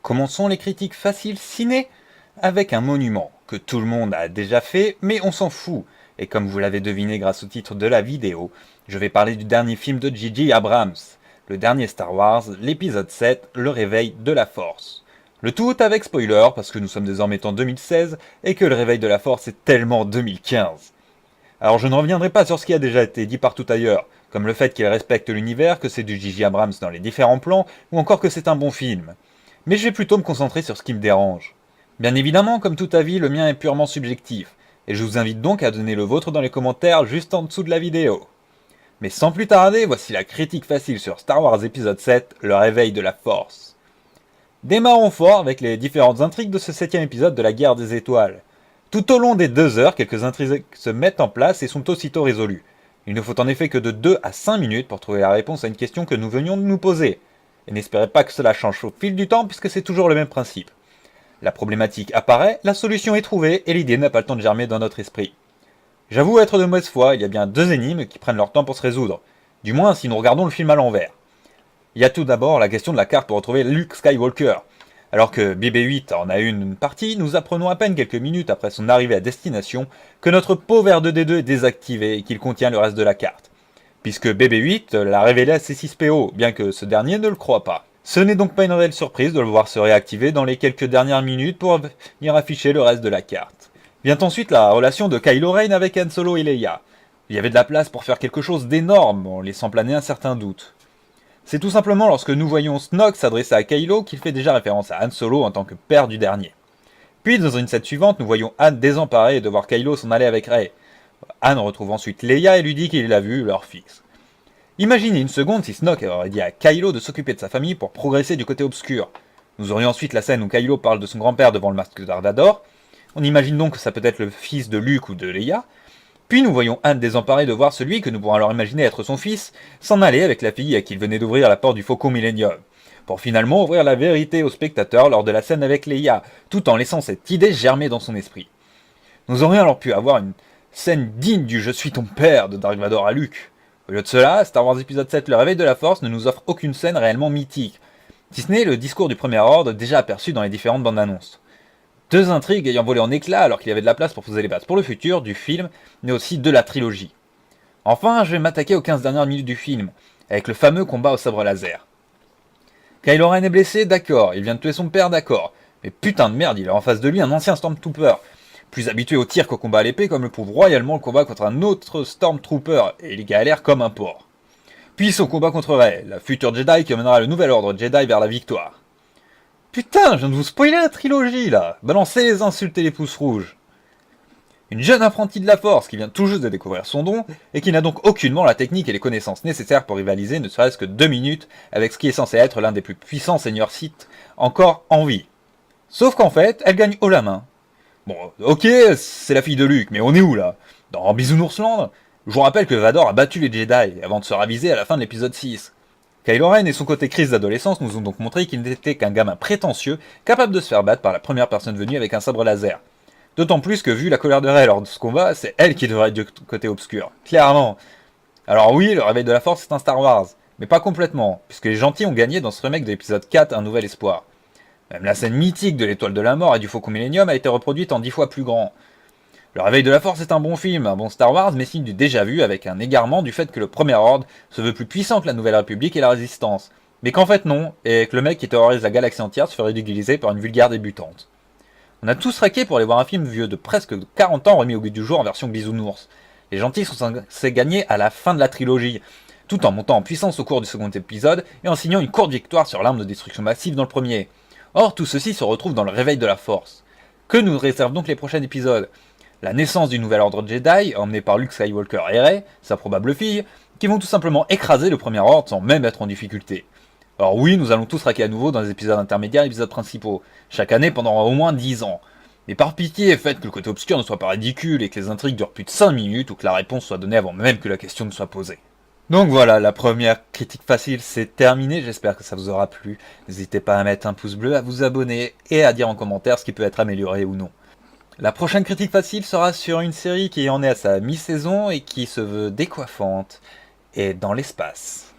Commençons les critiques faciles ciné avec un monument que tout le monde a déjà fait, mais on s'en fout. Et comme vous l'avez deviné grâce au titre de la vidéo, je vais parler du dernier film de J.J. Abrams, le dernier Star Wars, l'épisode 7, Le Réveil de la Force. Le tout avec spoiler, parce que nous sommes désormais en 2016 et que Le Réveil de la Force est tellement 2015. Alors je ne reviendrai pas sur ce qui a déjà été dit partout ailleurs, comme le fait qu'il respecte l'univers, que c'est du J.J. Abrams dans les différents plans, ou encore que c'est un bon film. Mais je vais plutôt me concentrer sur ce qui me dérange. Bien évidemment, comme tout avis, le mien est purement subjectif, et je vous invite donc à donner le vôtre dans les commentaires juste en dessous de la vidéo. Mais sans plus tarder, voici la critique facile sur Star Wars épisode 7, Le Réveil de la Force. Démarrons fort avec les différentes intrigues de ce 7ème épisode de la Guerre des Étoiles. Tout au long des 2 heures, quelques intrigues se mettent en place et sont aussitôt résolues. Il ne faut en effet que de 2 à 5 minutes pour trouver la réponse à une question que nous venions de nous poser. Et n'espérez pas que cela change au fil du temps puisque c'est toujours le même principe. La problématique apparaît, la solution est trouvée et l'idée n'a pas le temps de germer dans notre esprit. J'avoue être de mauvaise foi, il y a bien 2 énigmes qui prennent leur temps pour se résoudre. Du moins si nous regardons le film à l'envers. Il y a tout d'abord la question de la carte pour retrouver Luke Skywalker. Alors que BB-8 en a une partie, nous apprenons à peine quelques minutes après son arrivée à destination que notre pot vert 2D2 est désactivé et qu'il contient le reste de la carte. Puisque BB-8 l'a révélé à C6PO, bien que ce dernier ne le croit pas. Ce n'est donc pas une réelle surprise de le voir se réactiver dans les quelques dernières minutes pour venir afficher le reste de la carte. Vient ensuite la relation de Kylo Ren avec Han Solo et Leia. Il y avait de la place pour faire quelque chose d'énorme, en laissant planer un certain doute. C'est tout simplement lorsque nous voyons Snoke s'adresser à Kylo qu'il fait déjà référence à Han Solo en tant que père du dernier. Puis dans une scène suivante, nous voyons Han désemparé de voir Kylo s'en aller avec Rey. Han retrouve ensuite Leia et lui dit qu'il l'a vu, leur fils. Imaginez une seconde si Snoke aurait dit à Kylo de s'occuper de sa famille pour progresser du côté obscur. Nous aurions ensuite la scène où Kylo parle de son grand-père devant le masque de Darth Vader. On imagine donc que ça peut être le fils de Luke ou de Leia. Puis nous voyons Han désemparé de voir celui que nous pourrons alors imaginer être son fils s'en aller avec la fille à qui il venait d'ouvrir la porte du Faucon Millennium, pour finalement ouvrir la vérité au spectateur lors de la scène avec Leia, tout en laissant cette idée germer dans son esprit. Nous aurions alors pu avoir une scène digne du « Je suis ton père » de Darth Vader à Luke. Au lieu de cela, Star Wars épisode 7 Le Réveil de la Force ne nous offre aucune scène réellement mythique, si ce n'est le discours du Premier Ordre déjà aperçu dans les différentes bandes annonces. 2 intrigues ayant volé en éclats alors qu'il y avait de la place pour poser les bases pour le futur du film, mais aussi de la trilogie. Enfin, je vais m'attaquer aux 15 dernières minutes du film, avec le fameux combat au sabre laser. Kylo Ren est blessé, d'accord, il vient de tuer son père, d'accord, mais putain de merde, il a en face de lui un ancien Stormtrooper, plus habitué au tir qu'au combat à l'épée, comme le prouve royalement le combat contre un autre Stormtrooper, et il galère comme un porc. Puis son combat contre Rey, la future Jedi qui mènera le nouvel ordre Jedi vers la victoire. Putain, je viens de vous spoiler la trilogie là. Balancez les insultes et les pouces rouges. Une jeune apprentie de la Force qui vient tout juste de découvrir son don et qui n'a donc aucunement la technique et les connaissances nécessaires pour rivaliser ne serait-ce que 2 minutes avec ce qui est censé être l'un des plus puissants seigneurs Sith encore en vie. Sauf qu'en fait, elle gagne haut la main. Bon, ok, c'est la fille de Luke, mais on est où là? Dans Bisounoursland? Je vous rappelle que Vador a battu les Jedi avant de se raviser à la fin de l'épisode 6. Kylo Ren et son côté crise d'adolescence nous ont donc montré qu'il n'était qu'un gamin prétentieux, capable de se faire battre par la première personne venue avec un sabre laser. D'autant plus que vu la colère de Rey lors de ce combat, c'est elle qui devrait être du côté obscur. Clairement. Alors oui, le Réveil de la Force c'est un Star Wars, mais pas complètement, puisque les gentils ont gagné dans ce remake de l'épisode 4 Un Nouvel Espoir. Même la scène mythique de l'Étoile de la Mort et du Faucon Millennium a été reproduite en 10 fois plus grand. Le Réveil de la Force est un bon film, un bon Star Wars, mais signe du déjà-vu avec un égarement du fait que le Premier Ordre se veut plus puissant que la Nouvelle République et la Résistance. Mais qu'en fait non, et que le mec qui terrorise la galaxie entière se fait ridiculiser par une vulgaire débutante. On a tous raqué pour aller voir un film vieux de presque 40 ans remis au goût du jour en version bisounours. Les gentils sont censés gagner à la fin de la trilogie, tout en montant en puissance au cours du second épisode et en signant une courte victoire sur l'arme de destruction massive dans le premier. Or, tout ceci se retrouve dans le Réveil de la Force. Que nous réservent donc les prochains épisodes? La naissance du nouvel ordre Jedi, emmené par Luke Skywalker et Rey, sa probable fille, qui vont tout simplement écraser le Premier Ordre sans même être en difficulté. Alors oui, nous allons tous raquer à nouveau dans les épisodes intermédiaires et les épisodes principaux, chaque année pendant au moins 10 ans. Mais par pitié, faites que le côté obscur ne soit pas ridicule et que les intrigues durent plus de 5 minutes ou que la réponse soit donnée avant même que la question ne soit posée. Donc voilà, la première critique facile c'est terminé, j'espère que ça vous aura plu. N'hésitez pas à mettre un pouce bleu, à vous abonner et à dire en commentaire ce qui peut être amélioré ou non. La prochaine critique facile sera sur une série qui en est à sa mi-saison et qui se veut décoiffante et dans l'espace.